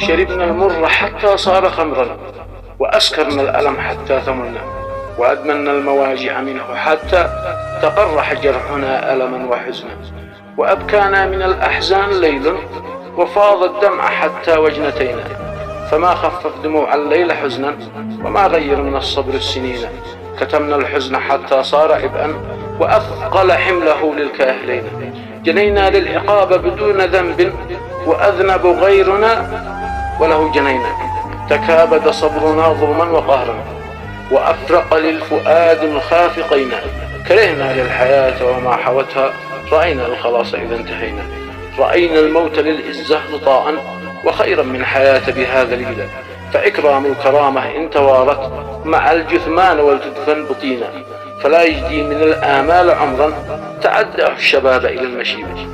شربنا المر حتى صار خمرا، وأسكرنا الألم حتى ثملنا، وأدمنا المواجع منه حتى تقرح جرحنا ألما وحزنا، وأبكانا من الأحزان ليل، وفاض الدمع حتى وجنتينا، فما خفف دموع الليل حزنا، وما غير من الصبر السنين. كتمنا الحزن حتى صار عبئا، وأثقل حمله للكاهلين. جنينا للعقاب بدون ذنب، وأذنب غيرنا وله جنينا. تكابد صبرنا ظلما وقهرا، وأفرق للفؤاد الخافقين. كرهنا للحياة وما حوتها، رأينا الخلاص إذا انتهينا. رأينا الموت للإزة غطاء، وخيرا من حياة بهذا الإله. فإكرام الكرامة إن توارت مع الجثمان والجدفان بطينا، فلا يجدي من الآمال عمرا تعداه الشباب إلى المشيبة.